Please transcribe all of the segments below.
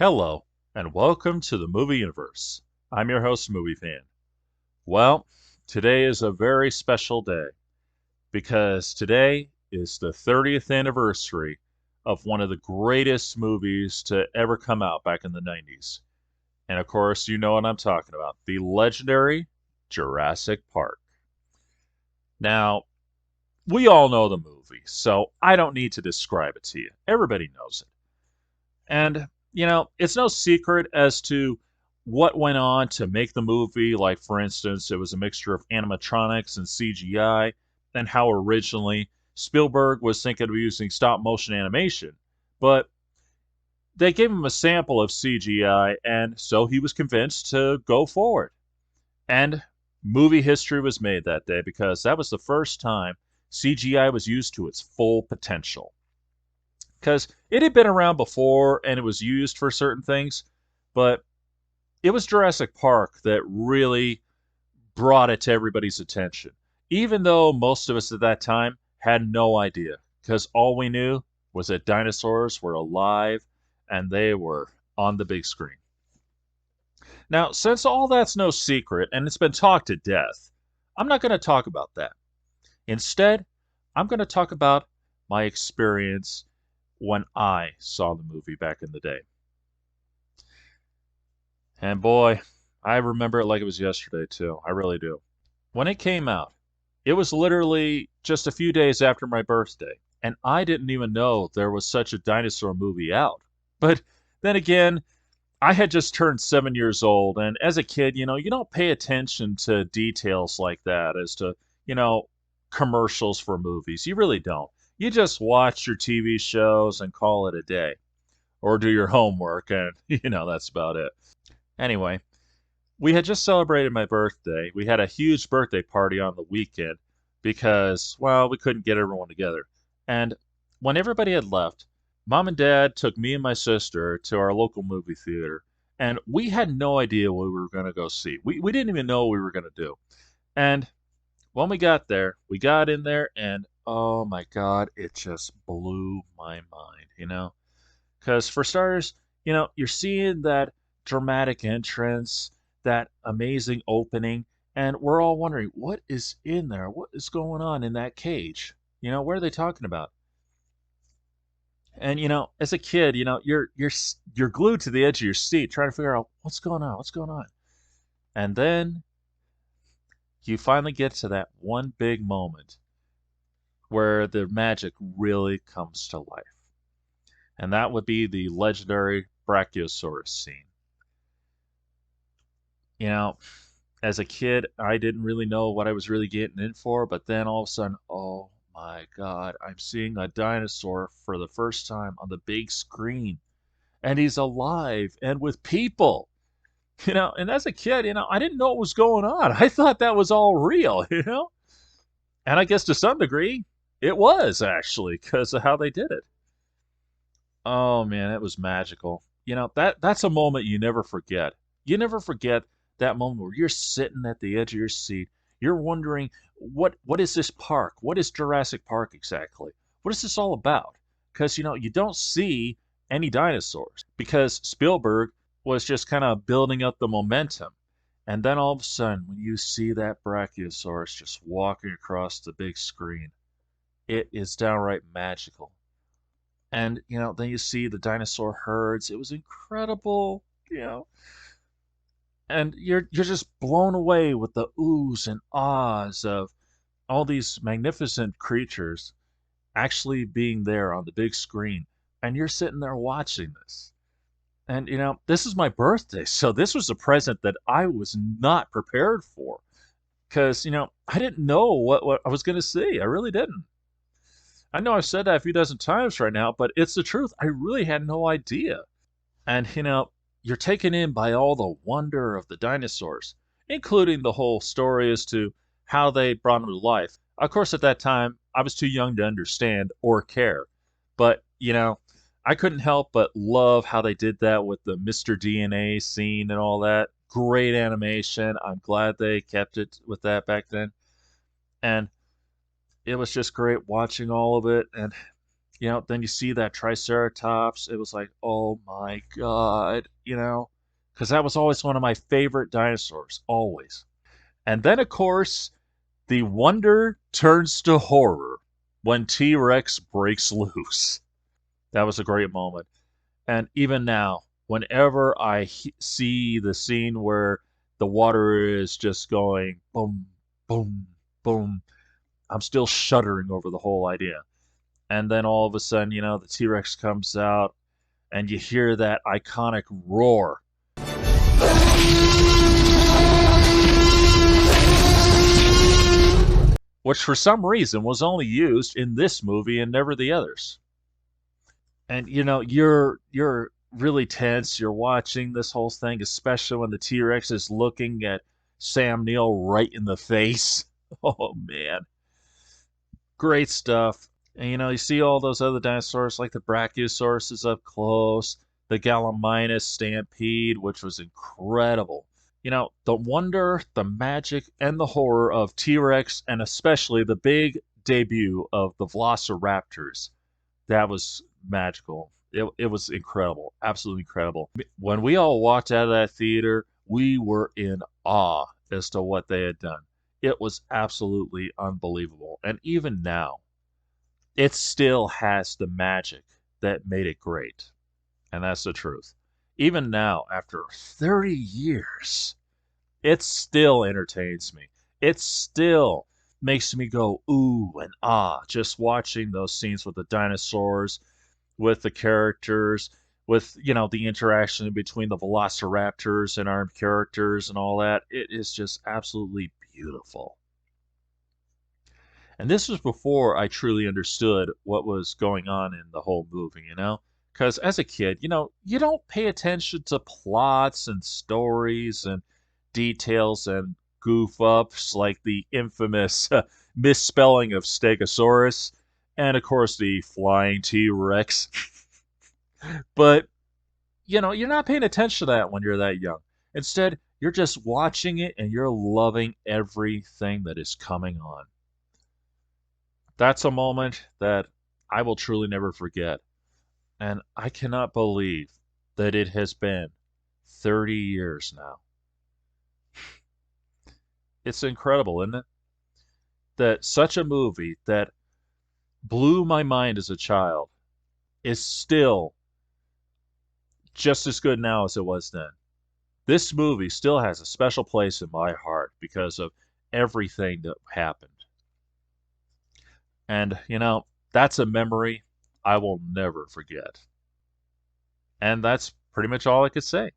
Hello, and welcome to the movie universe. I'm your host, Movie Fan. Well, today is a very special day because today is the 30th anniversary of one of the greatest movies to ever come out back in the 90s. And of course, you know what I'm talking about, the legendary Jurassic Park. Now, we all know the movie, so I don't need to describe it to you. Everybody knows it. And, it's no secret as to what went on to make the movie. Like, for instance, it was a mixture of animatronics and CGI, and how originally Spielberg was thinking of using stop motion animation. But they gave him a sample of CGI, and so he was convinced to go forward. And movie history was made that day because that was the first time CGI was used to its full potential because it had been around before and it was used for certain things, but it was Jurassic Park that really brought it to everybody's attention, even though most of us at that time had no idea, because all we knew was that dinosaurs were alive and they were on the big screen. Now, since all that's no secret and it's been talked to death, I'm not going to talk about that. Instead, I'm going to talk about my experience when I saw the movie back in the day. And boy, I remember it like it was yesterday, too. I really do. When it came out, it was literally just a few days after my birthday, and I didn't even know there was such a dinosaur movie out. But then again, I had just turned 7 years old, and as a kid, you don't pay attention to details like that as to, you know, commercials for movies. You really don't. You just watch your TV shows and call it a day, or do your homework, and, that's about it. Anyway, we had just celebrated my birthday. We had a huge birthday party on the weekend because, well, we couldn't get everyone together. And when everybody had left, mom and dad took me and my sister to our local movie theater. And we had no idea what we were going to go see. We didn't even know what we were going to do. And when we got there, we got in there, and oh my God, it just blew my mind. Because for starters, you're seeing that dramatic entrance, that amazing opening, and we're all wondering what is in there, what is going on in that cage. What are they talking about? And as a kid, you're glued to the edge of your seat trying to figure out what's going on, what's going on. And then you finally get to that one big moment where the magic really comes to life. And that would be the legendary Brachiosaurus scene. You know, as a kid, I didn't really know what I was really getting in for, but then all of a sudden, oh my God, I'm seeing a dinosaur for the first time on the big screen. And he's alive and with people. And as a kid, I didn't know what was going on. I thought that was all real. And I guess to some degree, it was actually because of how they did it. Oh man, it was magical. That's a moment you never forget. You never forget that moment where you're sitting at the edge of your seat. You're wondering what is this park? What is Jurassic Park exactly? What is this all about? Because you don't see any dinosaurs because Spielberg was just kind of building up the momentum. And then all of a sudden, when you see that Brachiosaurus just walking across the big screen, it is downright magical. And then you see the dinosaur herds. It was incredible. you know and you're just blown away with the oohs and ahs of all these magnificent creatures actually being there on the big screen, and you're sitting there watching this. And this is my birthday, so this was a present that I was not prepared for, because I didn't know what I was going to see. I really didn't. I know I've said that a few dozen times right now, but it's the truth. I really had no idea. And you're taken in by all the wonder of the dinosaurs, including the whole story as to how they brought them to life. Of course, at that time, I was too young to understand or care, but I couldn't help but love how they did that with the Mr. DNA scene and all that. Great animation. I'm glad they kept it with that back then. And it was just great watching all of it. And Then you see that Triceratops. It was like, oh my God, because that was always one of my favorite dinosaurs, always. And then, of course, the wonder turns to horror when T Rex breaks loose. That was a great moment. And even now, whenever see the scene where the water is just going boom, boom, boom, I'm still shuddering over the whole idea. And then all of a sudden, the T Rex comes out, and you hear that iconic roar, which for some reason was only used in this movie and never the others. And you're really tense. You're watching this whole thing, especially when the T Rex is looking at Sam Neill right in the face. Oh man, great stuff. And you see all those other dinosaurs like the Brachiosauruses up close, the Gallimimus stampede, which was incredible. The wonder, the magic, and the horror of T Rex, and especially the big debut of the Velociraptors. That was magical. It was incredible, absolutely incredible. When we all walked out of that theater, we were in awe as to what they had done. It was absolutely unbelievable. And even now, it still has the magic that made it great. And that's the truth. Even now, after 30 years, it still entertains me. It still makes me go ooh and ah just watching those scenes with the dinosaurs, with the characters, with the interaction between the velociraptors and our characters and all that. It is just absolutely beautiful. And this was before I truly understood what was going on in the whole movie. Because as a kid, you don't pay attention to plots and stories and details and goof ups like the infamous misspelling of Stegosaurus and, of course, the flying T Rex. But, you're not paying attention to that when you're that young. Instead, you're just watching it and you're loving everything that is coming on. That's a moment that I will truly never forget. And I cannot believe that it has been 30 years now. It's incredible, isn't it? That such a movie that blew my mind as a child is still just as good now as it was then. This movie still has a special place in my heart because of everything that happened. And, that's a memory I will never forget. And that's pretty much all I could say.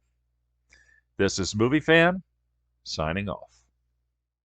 This is Movie Fan, signing off.